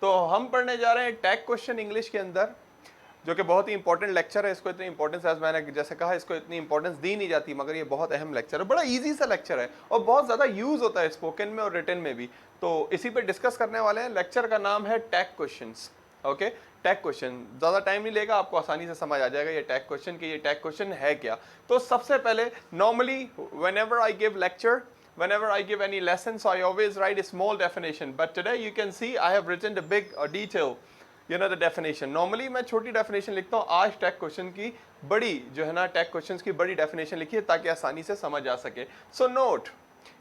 तो हम पढ़ने जा रहे हैं टैग क्वेश्चन इंग्लिश के अंदर, जो कि बहुत ही इंपॉर्टेंट लेक्चर है। इसको इतनी इंपॉर्टेंस, एज मैंने जैसे कहा, इसको इतनी इंपॉर्टेंस दी नहीं जाती, मगर ये बहुत अहम लेक्चर है। बड़ा इजी सा लेक्चर है और बहुत ज़्यादा यूज़ होता है स्पोकन में और रिटन में भी। तो इसी पे डिस्कस करने वाले हैं। लेक्चर का नाम है tag questions. Okay, tag question ज़्यादा टाइम नहीं लेगा, आपको आसानी से समझ आ जाएगा ये टैग क्वेश्चन कि ये टैग क्वेश्चन है क्या। तो सबसे पहले, normally whenever I give lecture, whenever I give any lessons, I always write a small definition, but today you can see I have written the big detail, the definition. Normally मैं छोटी definition लिखता हूँ, आज tag question की बड़ी जो है ना, टैग क्वेश्चंस की बड़ी definition लिखी है ताकि आसानी से समझ आ सके। So note,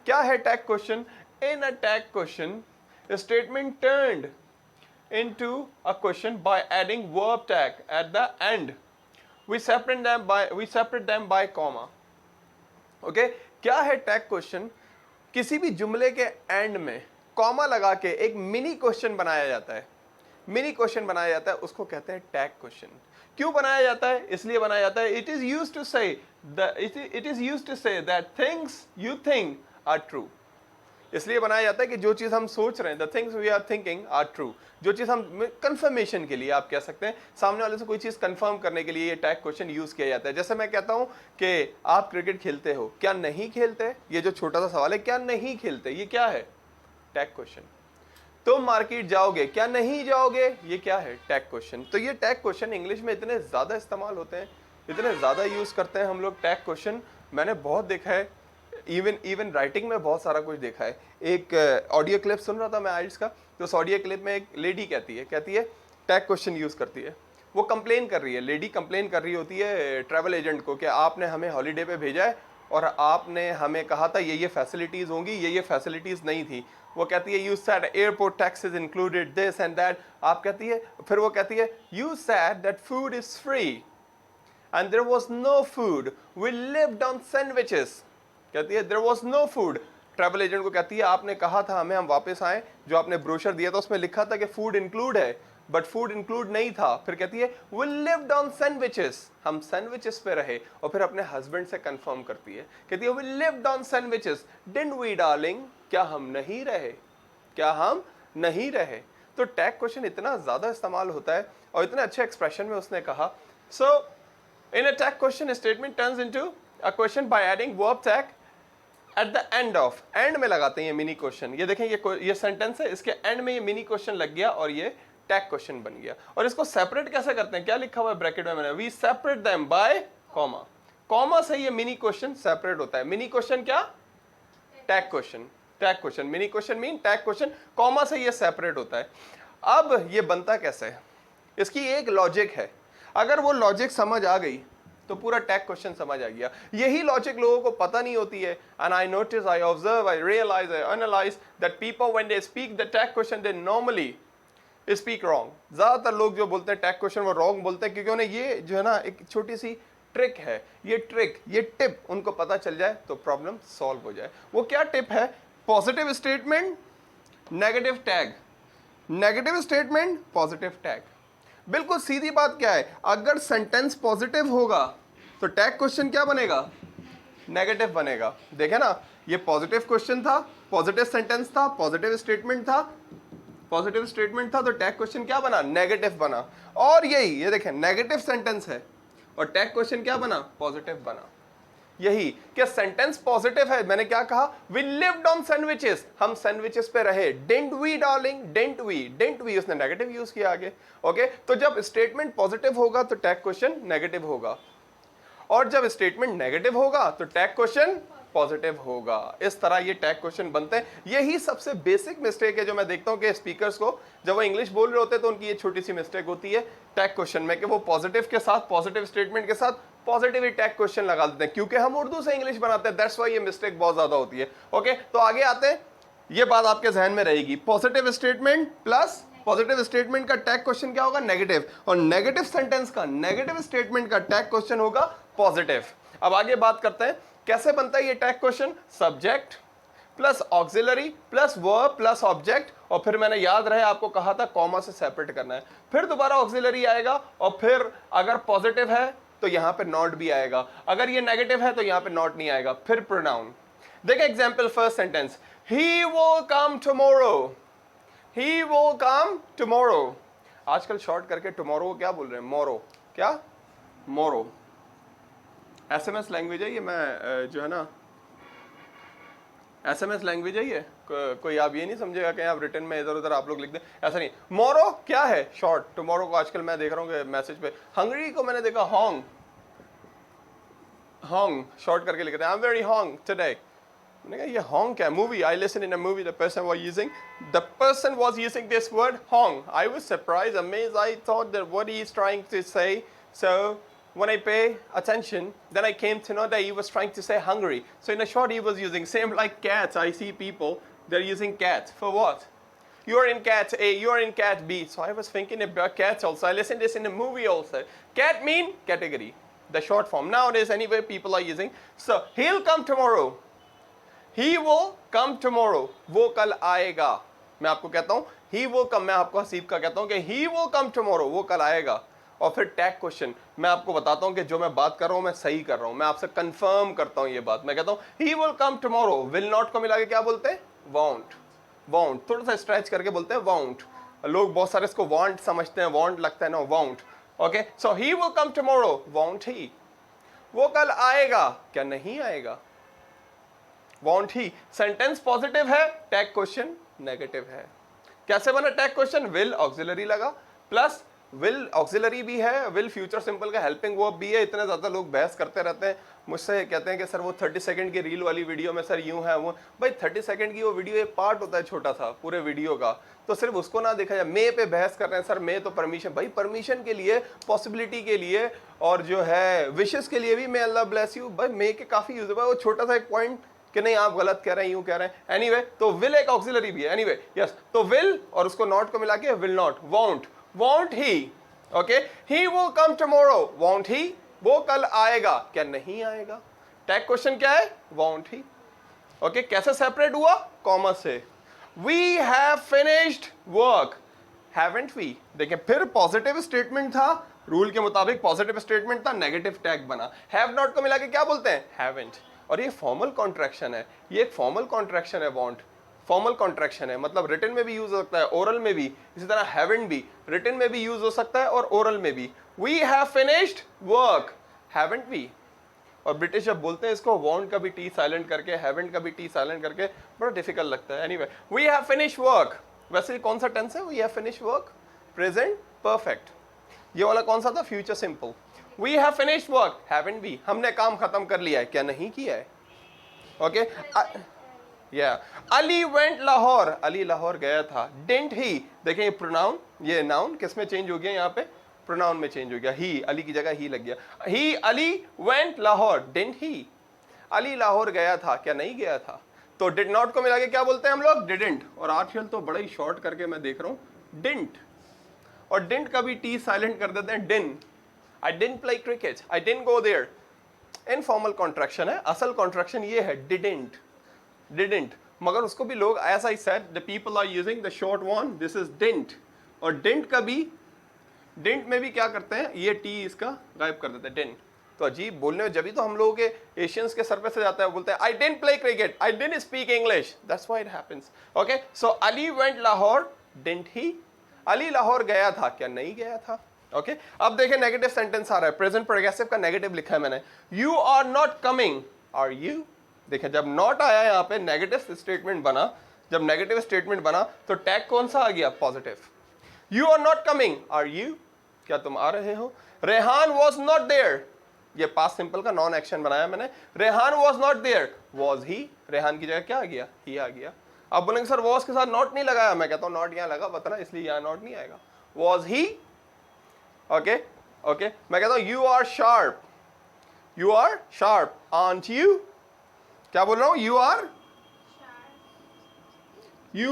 क्या है tag question? In a tag question, a statement turned into a question by adding verb tag at the end. We separate them by comma. Okay, क्या है टैग क्वेश्चन? किसी भी जुमले के एंड में कॉमा लगा के एक मिनी क्वेश्चन बनाया जाता है। मिनी क्वेश्चन बनाया जाता है, उसको कहते हैं टैग क्वेश्चन। क्यों बनाया जाता है? इसलिए बनाया जाता है, it is used to say that things you think are true. इसलिए बनाया जाता है कि जो चीज हम सोच रहे हैं, the things we are thinking are true, जो चीज हम कंफर्मेशन के लिए, आप कह सकते हैं सामने वाले से कोई चीज कंफर्म करने के लिए ये टैग क्वेश्चन यूज किया जाता है। जैसे मैं कहता हूं कि आप क्रिकेट खेलते हो, क्या नहीं खेलते? ये जो छोटा सा सवाल है, क्या नहीं खेलते, ये क्या है? Tag question. तुम मार्केट जाओगे, क्या नहीं जाओगे, ये क्या है? Tag question. तो ये टैग क्वेश्चन इंग्लिश में इतने ज्यादा इस्तेमाल होते हैं, इतने ज्यादा यूज करते हैं हम लोग टैग क्वेश्चन। मैंने बहुत देखा है, इवन राइटिंग में बहुत सारा कुछ देखा है। एक ऑडियो क्लिप सुन रहा था मैं आइल्स का, तो उस ऑडियो क्लिप में एक लेडी कहती है टैग क्वेश्चन यूज करती है। वो कंप्लेन कर रही है, लेडी कंप्लेन कर रही होती है ट्रैवल एजेंट को कि आपने हमें हॉलीडे पे भेजा है और आपने हमें कहा था ये फैसिलिटीज होंगी, ये फैसिलिटीज नहीं थी। वो कहती है, you said airport taxes included this and that. आप कहती है, फिर वो कहती है, you said that food is free and there was no food, we lived on sandwiches. कहती है there was no food. Travel agent को कहती है, आपने कहा था हमें, हम वापस आए, जो आपने ब्रोशर दिया था उसमें लिखा था कि फूड इंक्लूड है, बट फूड इंक्लूड नहीं था। फिर कहती है, वी लिव्ड ऑन सैंडविचेस, हम सैंडविचेस पे रहे। और फिर अपने हस्बैंड से कंफर्म करती है, कहती है, we lived on sandwiches, didn't we darling, क्या हम नहीं रहे, क्या हम नहीं रहे। तो टैग क्वेश्चन इतना ज्यादा इस्तेमाल होता है और इतने अच्छे एक्सप्रेशन में उसने कहा। So in a tag question, statement turns into a question by adding verb tag at the end of. End में लगाते हैं ये मिनी क्वेश्चन। ये देखें, ये सेंटेंस है, इसके एंड में ये मिनी क्वेश्चन लग गया और ये टैग क्वेश्चन बन गया। और इसको सेपरेट कैसे करते हैं? क्या लिखा हुआ है ब्रैकेट में मैंने? We separate them by comma. Comma से ये मिनी क्वेश्चन सेपरेट होता है। मिनी क्वेश्चन क्या? Tag question. Tag question, mini question mean tag question. Comma से ये सेपरेट होता है। अब ये बनता कैसे है? इसकी एक लॉजिक है। अगर वो लॉजिक समझ आ गई तो पूरा टैग क्वेश्चन समझ आ गया। यही लॉजिक लोगों को पता नहीं होती है। And I notice, I observe, I realise, I analyse that people when they speak the tag question they normally speak wrong. ज्यादातर लोग जो बोलते हैं टैग क्वेश्चन वो रॉन्ग बोलते हैं, क्योंकि उन्हें ये जो है ना एक छोटी सी ट्रिक है, ये ट्रिक, ये टिप उनको पता चल जाए तो प्रॉब्लम सॉल्व हो जाए। वो क्या टिप है? Positive statement, negative tag, negative statement, positive tag. बिल्कुल सीधी बात क्या है, अगर सेंटेंस पॉजिटिव होगा तो टैग क्वेश्चन क्या बनेगा? नेगेटिव बनेगा। देखे ना, ये पॉजिटिव क्वेश्चन था, पॉजिटिव सेंटेंस था, पॉजिटिव स्टेटमेंट था, पॉजिटिव स्टेटमेंट था, तो टैग क्वेश्चन क्या बना? नेगेटिव बना। और यही, ये देखें, नेगेटिव सेंटेंस है और टैग क्वेश्चन क्या बना? पॉजिटिव बना। यही कि सेंटेंस पॉजिटिव है, मैंने क्या कहा? वी लिव्ड ऑन सैंडविचेस, हम सैंडविचेस पे रहे। Didn't we darling, didn't we, उसने नेगेटिव यूज किया आगे। ओके, तो जब स्टेटमेंट पॉजिटिव होगा तो टैग क्वेश्चन नेगेटिव होगा, और जब स्टेटमेंट नेगेटिव होगा तो टैग क्वेश्चन पॉजिटिव होगा। इस तरह ये टैग क्वेश्चन बनते हैं। यही सबसे बेसिक मिस्टेक है जो मैं देखता हूं कि स्पीकर्स को, जब वो इंग्लिश बोल रहे होते हैं तो उनकी ये छोटी सी मिस्टेक होती है टैग क्वेश्चन में, कि वो पॉजिटिव के साथ, पॉजिटिव स्टेटमेंट के साथ पॉजिटिव ही टैग क्वेश्चन लगा देते हैं, क्योंकि हम उर्दू से इंग्लिश बनाते हैं। दैट्स व्हाई ये मिस्टेक बहुत ज्यादा होती है। ओके, तो आगे आते हैं, ये बात आपके जहन में रहेगी। Positive statement plus positive statement का टैग क्वेश्चन क्या होगा? नेगेटिव, और नेगेटिव सेंटेंस का, नेगेटिव स्टेटमेंट का टैग क्वेश्चन होगा पॉजिटिव। अब आगे बात करते हैं कैसे बनता है ये tag question. Subject plus auxiliary plus verb plus object, और फिर मैंने याद रहे आपको कहा था कॉमा से सेपरेट करना है। फिर दोबारा ऑक्सिलरी आएगा, और फिर अगर पॉजिटिव है तो यहां पे नॉट भी आएगा, अगर ये नेगेटिव है तो यहां पे नॉट नहीं आएगा। फिर प्रोनाउन। देखिए example, first sentence, he will come tomorrow, he will come tomorrow. आजकल शॉर्ट करके टुमारो को क्या बोल रहे हैं? मोरो। क्या? मोरो। एसएमएस लैंग्वेज है ये। मैं जो है ना एसएमएस लैंग्वेज है ये। कोई आप ये नहीं समझेगा कि आप रिटर्न में इधर उधर आप लोग लिख दें, ऐसा नहीं। मोरो क्या है? शॉर्ट। टुमारो को आजकल मैं देख रहा हूँ कि मैसेज पे हंगरी को मैंने देखा होंग, होंग शॉर्ट करके लिख रहे हैं, I am very hung today. मैंने कहा ये होंग क्या? Movie, I listen in a movie, the person was using this word hung. I was surprised, amazed, I thought that what he is trying to say. So when I pay attention, then I came to know that he was trying to say hungry. So in a short, he was using same like cats. I see people, they're using cat for what? You're in cat A, you're in cat B. So I was thinking about cats also. I listened this in a movie also. Cat mean category, the short form. Nowadays, anyway, people are using. So he'll come tomorrow. He will come tomorrow. वो कल आएगा। मैं आपको कहता हूँ he will come, मैं आपको हसीब का कहता हूँ कि he will come tomorrow, वो कल आएगा। और फिर टैग क्वेश्चन, मैं आपको बताता हूं कि जो मैं बात कर रहा हूं मैं सही कर रहा हूं, मैं आपसे कंफर्म करता हूं ये बात। मैं कहता हूं ही will come tomorrow, will not को मिला के क्या बोलते हैं? वॉन्ट। वॉन्ट थोड़ा सा स्ट्रेच करके बोलते हैं वॉन्ट। लोग बहुत सारे इसको वॉन्ट समझते हैं, वॉन्ट लगता है ना, won't. Okay, so he will come tomorrow, won't he. वो कल आएगा, क्या नहीं आएगा? Won't he. सेंटेंस पॉजिटिव है, टैग क्वेश्चन नेगेटिव है। कैसे बना टैग क्वेश्चन? विल ऑक्सिलरी लगा, प्लस विल ऑक्सिलरी भी है, विल फ्यूचर सिंपल का हेल्पिंग वर्ब भी है। इतने ज़्यादा लोग बहस करते रहते हैं मुझसे, कहते हैं कि सर वो 30 सेकंड की रील वाली वीडियो में सर यूं है वो। भाई 30 सेकंड की वो वीडियो एक पार्ट होता है छोटा सा पूरे वीडियो का, तो सिर्फ उसको ना देखा जाए। मे पे बहस कर रहे हैं सर, मे तो परमिशन, भाई परमिशन के लिए, पॉसिबिलिटी के लिए और जो है विशेस के लिए भी मे अल्लाह ब्लेस यू, भाई मे के काफ़ी यूज है। वो छोटा सा एक पॉइंट कि नहीं आप गलत कह रहे हैं, यूं कह रहे हैं। एनीवे तो विल एक ऑक्सिलरी भी है। एनीवे यस, तो विल और उसको नॉट को मिला के will not, won't. Won't he, okay, he will come tomorrow, won't he. वो कल आएगा, क्या नहीं आएगा? टैग क्वेश्चन क्या है? Won't he. ओके, कैसे सेपरेट हुआ? कॉमा से। We have finished work, haven't we. देखिए फिर पॉजिटिव स्टेटमेंट था, रूल के मुताबिक पॉजिटिव स्टेटमेंट था, नेगेटिव टैग बना। हैव नॉट को मिला के क्या बोलते हैं? हैवंट। और ये फॉर्मल कॉन्ट्रैक्शन है, ये एक फॉर्मल कॉन्ट्रैक्शन है वॉन्ट, फॉर्मल कॉन्ट्रैक्शन है, मतलब रिटन में भी यूज हो सकता है, ओरल में भी। इसी तरह हैवंट भी रिटन में भी यूज हो सकता है और ओरल में भी। We have finished work, haven't we. और ब्रिटिश जब बोलते हैं इसको वॉन्ट का भी टी साइलेंट करके, हैवंट का भी टी साइलेंट करके, बड़ा डिफिकल्ट लगता है। Anyway, we have finished work. वैसे कौन सा टेंस है? We have finished work, present perfect. ये वाला कौन सा था? Future simple. We have finished work, haven't we. हमने काम खत्म कर लिया है, क्या नहीं किया है? ओके, अली वेंट लाहौर, अली लाहौर गया था। डिडंट ही, देखें ये प्रोनाउन, ये नाउन किस में चेंज हो गया? यहाँ पे प्रोनाउन में चेंज हो गया। ही, अली की जगह ही लग गया। He, Ali went Lahore, didn't he. Ali Lahore गया था, क्या नहीं गया था? तो डिड नॉट को मिला के क्या बोलते हैं हम लोग? डिडंट। और आजकल तो बड़ा ही शॉर्ट करके मैं देख रहा हूँ डिडंट, और डिडंट का भी टी साइलेंट कर देते हैं, डिन। I didn't play cricket, I didn't go there. Informal contraction है, असल कॉन्ट्रैक्शन ये है डिडंट, डिडंट। मगर उसको भी लोग ऐसा ही said, the people are using the short one, this is didn't. और डिडंट का भी, डिडंट में भी क्या करते हैं? ये टी इसका गायब कर देते हैं, डिडंट। तो अजीब बोलने में, जब भी तो हम लोगों के एशियंस के सर पे से जाता है, बोलते हैं आई didn't play cricket, I didn't speak English, that's why it happens. Okay, so Ali went Lahore, didn't he. Ali Lahore गया था, क्या नहीं गया था? ओके, अब देखें नेगेटिव सेंटेंस आ रहा है, प्रेजेंट प्रोग्रेसिव का नेगेटिव लिखा है मैंने। You are not coming, are you? देखें जब नॉट आया यहाँ पे नेगेटिव स्टेटमेंट बना, जब नेगेटिव स्टेटमेंट बना तो टैग कौन सा आ गया? Positive. You are not coming, are you? क्या तुम आ रहे हो? रेहान वॉज नॉट देयर, ये पास्ट सिंपल का नॉन एक्शन बनाया मैंने। Rehan was not there, was he. Rehan की जगह क्या आ गया? ही आ गया। अब बोलेंगे सर वॉज के साथ नॉट नहीं लगाया, मैं कहता हूँ नॉट यहाँ लगा पता ना, इसलिए यहाँ नॉट नहीं आएगा। Was he, okay okay. मैं कहता हूँ you are sharp, you are sharp, aren't you? क्या बोल रहा हूं? यू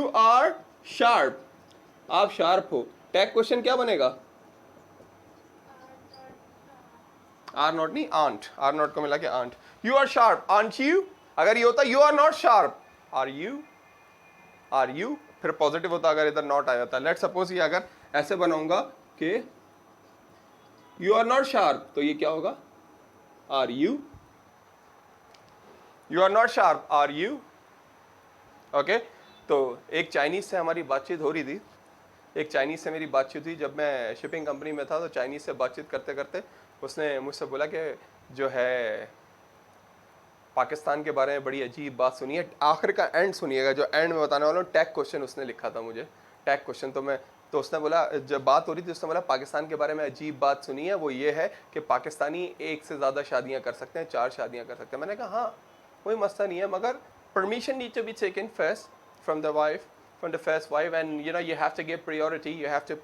आर शार्प, आप शार्प हो। टैग क्वेश्चन क्या बनेगा? आर नॉट नहीं, आंट। आर नॉट को मिला के aren't. You are sharp, aren't you? अगर ये होता you are not sharp, are you? Are you फिर पॉजिटिव होता अगर इधर नॉट आ जाता। लेट सपोज ये अगर ऐसे बनाऊंगा कि यू आर नॉट शार्प, तो ये क्या होगा? Are you? You are not sharp, are you? Okay, तो एक चाइनीज़ से हमारी बातचीत हो रही थी, एक चाइनीज़ से मेरी बातचीत हुई जब मैं शिपिंग कंपनी में था। तो चाइनीज़ से बातचीत करते करते उसने मुझसे बोला कि जो है पाकिस्तान के बारे में बड़ी अजीब बात सुनी है। आखिर का एंड सुनिएगा, जो एंड में बताने वाला हूँ। टैग क्वेश्चन उसने लिखा था मुझे, टैग क्वेश्चन। तो उसने बोला, जब बात हो रही थी उसने बोला पाकिस्तान के बारे में अजीब बात सुनी है, वो ये है कि पाकिस्तानी एक से ज़्यादा शादियाँ कर सकते हैं, 4 शादियाँ कर सकते हैं। मैंने कहा हाँ कोई मसला नहीं है, मगर permission need to be taken first from the wife, from the first wife, and you have to give priority, you have to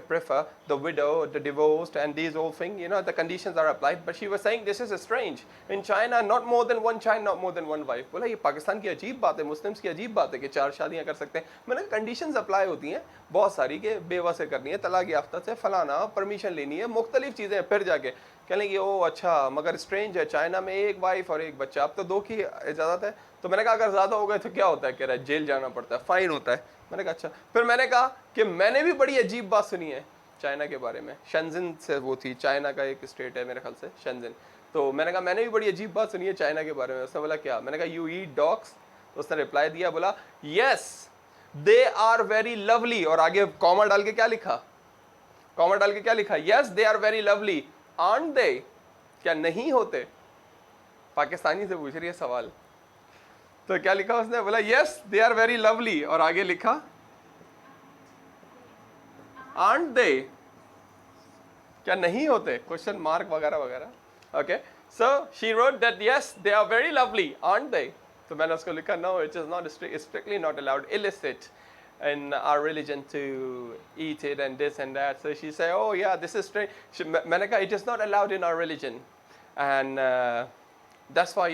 prefer the widow, the divorced, and these all things, the conditions are applied. But she was saying this is strange in China, not more than one child, not more than one wife. बोला ये पाकिस्तान की अजीब बात है, Muslims की अजीब बात है कि 4 शादियां कर सकते हैं। मैंने कंडीशंस अप्लाई होती हैं बहुत सारी, के बेवा से करनी है, तलाक याफ्ता से फलाना, परमिशन लेनी है, मुख्तलिफ चीज़ें। फिर जाके कहने की ओ अच्छा, मगर स्ट्रेंज है, चाइना में एक वाइफ और एक बच्चा, अब तो 2 की इजाज़त है। तो मैंने कहा अगर ज़्यादा हो गए तो क्या होता है? कह रहा है जेल जाना पड़ता है, फ़ाइन होता है। मैंने कहा अच्छा। फिर मैंने कहा कि मैंने भी बड़ी अजीब बात सुनी है चाइना के बारे में। शेंजन से वो थी, चाइना का एक स्टेट है मेरे ख्याल से, शेंजन। तो मैंने कहा मैंने भी बड़ी अजीब बात सुनी है चाइना के बारे में। उसने बोला क्या? मैंने कहा यू ईट डॉग्स। तो उसने रिप्लाई दिया, बोला yes they are very lovely, और आगे कॉमा डाल के क्या लिखा? कॉमा डाल के क्या लिखा? Yes they are very lovely aren't they, क्या नहीं होते? पाकिस्तानी से पूछ रही है सवाल। तो क्या लिखा उसने? बोला yes they are very lovely, और आगे लिखा आर्न्ट दे, क्या नहीं होते? क्वेश्चन मार्क वगैरह वगैरह। Okay, so she wrote that yes they are very lovely aren't they. तो मैंने उसको लिखा no it is not strictly not allowed, illicit in our religion to eat it and this and that. So she said, oh yeah, this is strange. मैंने कहा it is not allowed in our religion, and that's why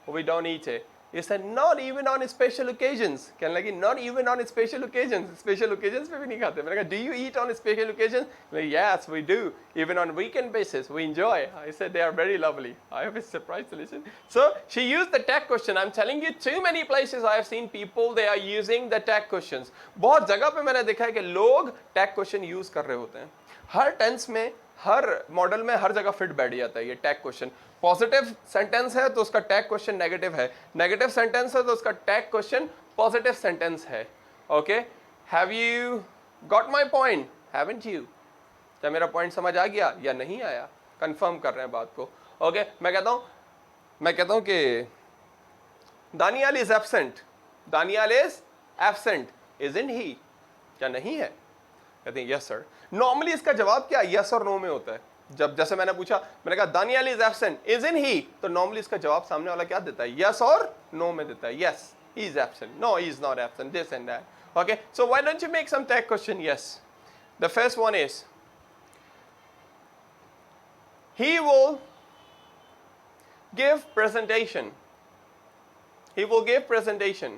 we don't eat it. He said not even on special occasions. कहने लगी not even on special occasions. Special occasions पे भी नहीं खाते। मैंने कहा do you eat on special occasions? Like, yes we do, even on weekend basis we enjoy. I said they are very lovely. I was surprised to listen. So she used the tag question. I'm telling you, too many places I have seen people they are using the tag questions. बहुत जगह पे मैंने देखा है कि लोग tag question use कर रहे होते हैं। हर टेंस में, हर मॉडल में, हर जगह फिट बैठ जाता है ये टैग क्वेश्चन। पॉजिटिव सेंटेंस है तो उसका टैग क्वेश्चन नेगेटिव है, नेगेटिव सेंटेंस है तो उसका टैग क्वेश्चन पॉजिटिव सेंटेंस है। Okay, have you got my point? Haven't you? क्या मेरा पॉइंट समझ आ गया या नहीं आया? कंफर्म कर रहे हैं बात को। ओके, मैं कहता हूं कि Daniyal is absent, Daniyal is absent, isn't he? क्या नहीं है? कहते हैं यस सर। नॉर्मली इसका जवाब क्या यस और नो में होता है। जब जैसे मैंने पूछा, मैंने कहा Daniyal is absent, isn't he? तो नॉर्मली इसका जवाब सामने वाला क्या देता है? यस और नो में देता है। Yes he is absent, no he is not absent, this and that. Okay, so why don't you make some tag question? Yes, the first one is he will give presentation. He will give presentation.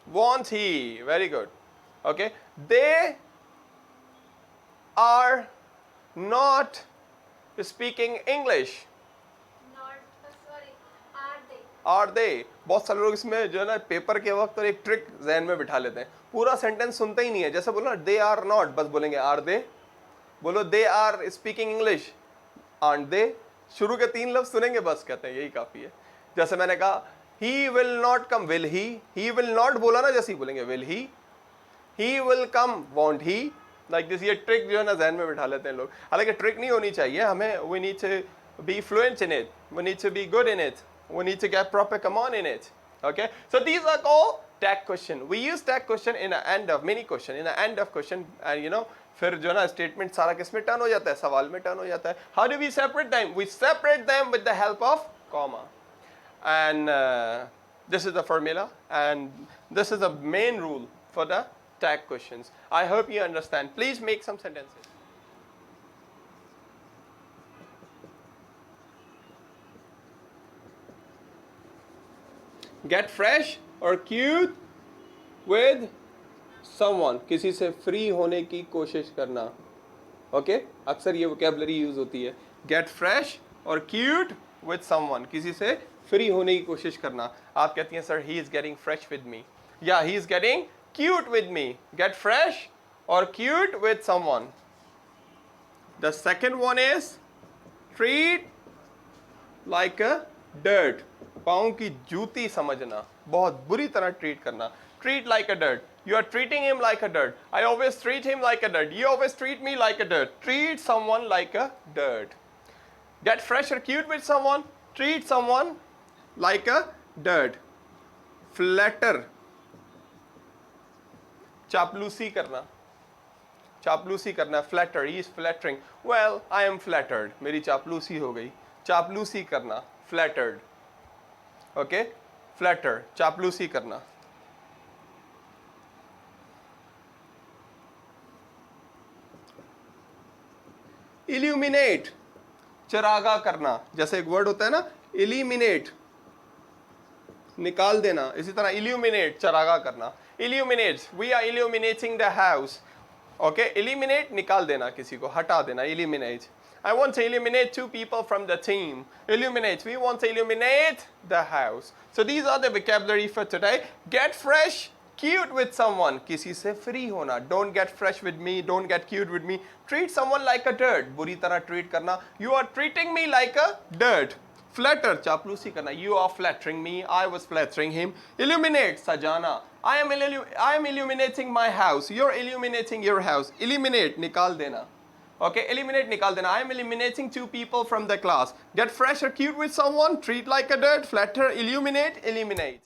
Want he? Very good. Okay, they are not speaking English. Are they? बहुत सारे लोग इसमें जो है ना paper के वक्त और एक ट्रिक जहन में बिठा लेते हैं, पूरा सेंटेंस सुनते ही नहीं है। जैसे बोलो ना दे आर नॉट, बस बोलेंगे आर दे। बोलो they are speaking English, aren't they. शुरू के 3 लफ्ज सुनेंगे बस, कहते हैं यही काफी है। जैसे मैंने कहा he will not come, will he will not बोला ना, जैसे ही बोलेंगे will he will come, want he, like this. ये ट्रिक जो है ना जहन में बिठा लेते हैं लोग, हालांकि ट्रिक नहीं होनी चाहिए हमें। We need to be fluent in it, we need to be good in it, we need to get proper command in it. Okay, so these are called tag question. We use tag question in the end of many question, in the end of question, and फिर जो ना statement सारा किस में turn हो जाता है? सवाल में टर्न हो जाता है। How do we separate them? We separate them with the help of comma, and this is the formula, and this is the main rule for the tag questions. I hope you understand. Please make some sentences. Get fresh or cute with someone. किसी से free होने की कोशिश करना। Okay, अक्सर ये vocabulary use होती है। Get fresh or cute with someone, किसी से फ्री होने की कोशिश करना। आप कहती हैं sir he is getting fresh with me, या he is getting cute with me. Get fresh or cute with someone. The second one is treat like a dirt, पाँव की जूती समझना, बहुत बुरी तरह ट्रीट करना. Treat like a dirt. You are treating him like a dirt. I always treat him like a dirt. You always treat me like a dirt. Treat someone like a dirt. Get fresh or cute with someone. Treat someone like a dirt. Flatter. चापलूसी करना. चापलूसी करना. Flatter. He is flattering. Well, I am flattered. मेरी चापलूसी हो गई. चापलूसी करना. Flattered. Okay? Flatter. चापलूसी करना. इल्यूमिनेट, चरागा करना. जैसे एक वर्ड होता है ना, इलिमिनेट, निकाल देना. इसी तरह इल्यूमिनेट, चरागा करना. Illuminate, we are illuminating the house. Okay, eliminate, निकाल देना, किसी को हटा देना. Illuminate. I want to eliminate 2 people from the team. Illuminate, we want to illuminate the house. So these are the vocabulary for today. Get fresh, cute with someone. किसी से free होना. Don't get fresh with me. Don't get cute with me. Treat someone like a dirt. बुरी तरह treat करना. You are treating me like a dirt. Flatter, चापलूसी करना. You are flattering me. I was flattering him. Illuminate, सजाना. I am illuminating my house. You're illuminating your house. Eliminate, निकाल देना. Okay, eliminate, निकाल देना. I am eliminating 2 people from the class. Get fresh or cute with someone. Treat like a dirt. Flatter, illuminate, eliminate.